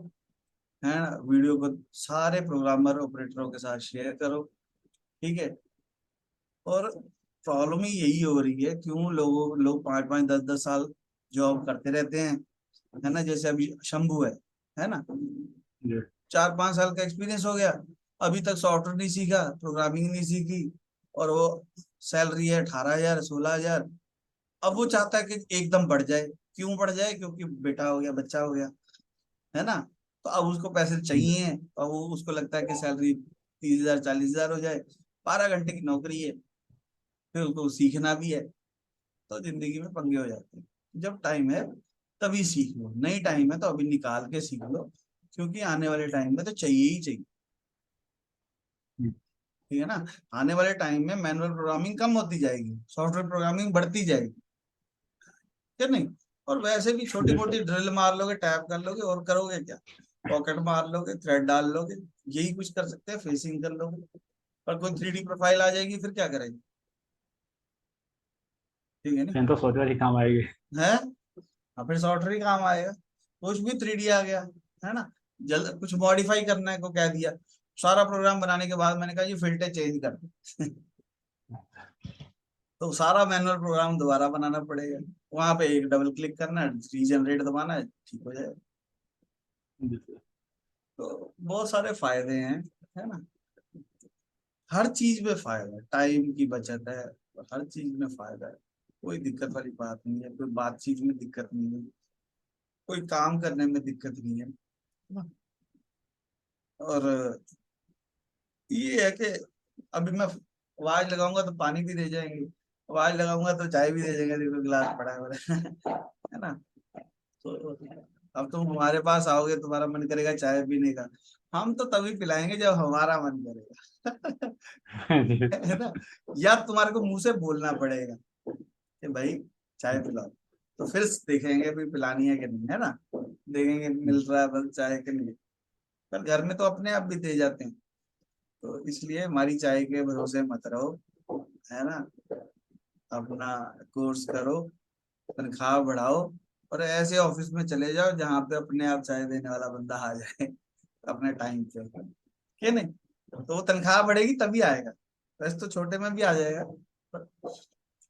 है ना। वीडियो को सारे प्रोग्रामर ऑपरेटरों के साथ शेयर करो। ठीक है। और प्रॉब्लम ही यही हो रही है, क्यों लोग 5-5 10-10 साल जॉब करते रहते हैं, है ना। जैसे अभी शंभू है ना, जी। 4-5 साल का एक्सपीरियंस हो गया, अभी तक सॉफ्टवेयर नहीं सीखा, प्रोग्रामिंग नहीं सीखी, और वो सैलरी है 18,000 16,000। अब वो चाहता है कि एकदम बढ़ जाए। क्यों बढ़ जाए? क्योंकि बेटा हो गया, बच्चा हो गया, है ना। तो अब उसको पैसे चाहिए, और वो उसको लगता है कि सैलरी 30,000 40,000 हो जाए, 12 घंटे की नौकरी है, फिर उसको सीखना भी है। तो जिंदगी में पंगे हो जाते हैं। जब टाइम है तभी सीख लो, नहीं टाइम है तो अभी निकाल के सीख लो, क्योंकि आने वाले टाइम में तो चाहिए ही चाहिए। ठीक है ना। आने वाले टाइम में मैनुअल प्रोग्रामिंग कम होती जाएगी, सॉफ्टवेयर प्रोग्रामिंग बढ़ती जाएगी, क्या नहीं। और वैसे भी छोटी जी मोटी सर। ड्रिल मार लोगे, टैप कर लोगे, और करोगे क्या? पॉकेट मार लोगे, थ्रेड डाल लोगे, यही कुछ कर सकते हैं, फेसिंग कर लोगे। पर कोई 3D प्रोफाइल आ जाएगी फिर क्या करेंगे? ठीक है ना। फिर तो सॉफ्टवेयर ही काम आएगी। है। हाँ, फिर सॉफ्टवेयर ही काम आएगा, कुछ भी 3D आ गया, है ना। जल्द कुछ मॉडिफाई करना है को कह दिया, सारा प्रोग्राम बनाने के बाद मैंने कहा ये फिल्टर चेंज कर दो। तो सारा मैनुअल प्रोग्राम दोबारा बनाना पड़ेगा। वहां पे एक डबल क्लिक करना है, रीजनरेट दबाना है, ठीक हो जाएगा। जी सर। तो बहुत सारे फायदे हैं, है ना। हर चीज में फायदा है, टाइम की बचत है, हर चीज में फायदा है। कोई दिक्कत वाली बात नहीं है, कोई बातचीत में दिक्कत नहीं है, कोई काम करने में दिक्कत नहीं है ना। और ये है कि अभी मैं आवाज लगाऊंगा तो पानी भी दे जाएंगे, आवाज लगाऊंगा तो चाय भी दे जाएंगे, देखो गिलास पड़ा है मेरा। है ना। तो अब तुम हमारे पास आओगे, तुम्हारा मन करेगा चाय पीने का, हम तो तभी पिलाएंगे जब हमारा मन करेगा। जी। है ना। या तुम्हारे को मुंह से बोलना पड़ेगा कि भाई चाय पिलाओ, तो फिर देखेंगे भी पिलानी है कि नहीं, है ना। देखेंगे मिल रहा है बस चाय के लिए। पर घर में तो अपने आप भी दे जाते हैं। तो इसलिए हमारी चाय के भरोसे मत रहो, है ना। अपना कोर्स करो, तनख्वाह बढ़ाओ, और ऐसे ऑफिस में चले जाओ जहाँ पे अपने आप चाय देने वाला बंदा आ जाए अपने टाइम पे, कि नहीं। तो वो तनख्वाह बढ़ेगी तभी आएगा, वैसे तो छोटे में भी आ जाएगा। पर,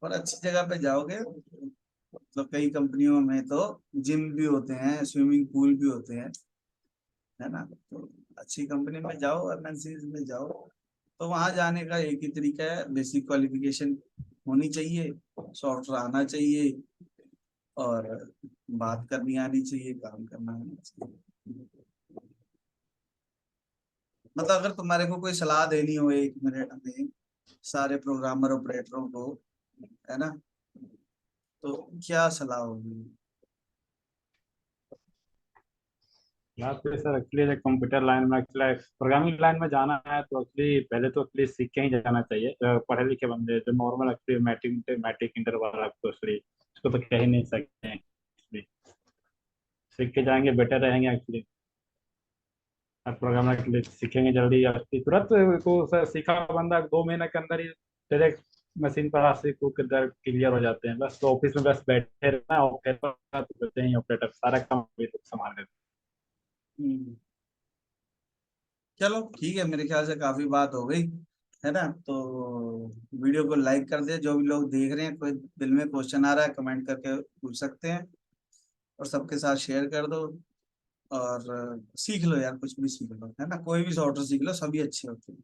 पर अच्छी जगह पे जाओगे, मतलब कई कंपनियों में तो जिम भी होते हैं, स्विमिंग पूल भी होते हैं, है ना। तो अच्छी कंपनी में जाओ, एमएनसी में जाओ, तो वहां जाने का एक ही तरीका है, बेसिक क्वालिफिकेशन होनी चाहिए, सॉफ्टवेयर आना चाहिए, और बात करनी आनी चाहिए, काम करना आना चाहिए। मतलब अगर तुम्हारे को कोई सलाह देनी हो 1 मिनट में सारे प्रोग्रामर ऑपरेटरों को, है ना, तो क्या सलाह होगी। यहाँ पे सर एक्चुअली कंप्यूटर लाइन में, एक्चुअली प्रोग्रामिंग लाइन में जाना है तो एक्चुअली पहले तो एक्चुअली सीख के ही जाना चाहिए। पढ़े लिखे बंदे जो normal actually matric matric inter वाला तो एक्चुअली उसको तो कह ही नहीं सकते हैं actually। सीख के जाएंगे बेटर रहेंगे एक्चुअली। प्रोग्रामर के लिए सीखेंगे जल्दी, या तुरंत को सर सीखा बंदा 2 महीने के अंदर ही डायरेक्ट मशीन पर हाथ से कर क्लियर हो जाते हैं। बस तो ऑफिस में बस बैठे रहना, ऑपरेटर तो कहते हैं ऑपरेटर सारा काम भी तो संभाल लेते हम्म, चलो ठीक है, मेरे ख्याल से काफी बात हो गई, है ना। तो वीडियो को लाइक कर दे, जो भी लोग देख रहे हैं, कोई दिल में क्वेश्चन आ रहा है कमेंट करके पूछ सकते हैं, और सबके साथ शेयर कर दो। और सीख लो यार, कुछ भी सीख लो, है ना, कोई भी सॉफ्टवेयर सीख लो, सभी अच्छे होते हैं।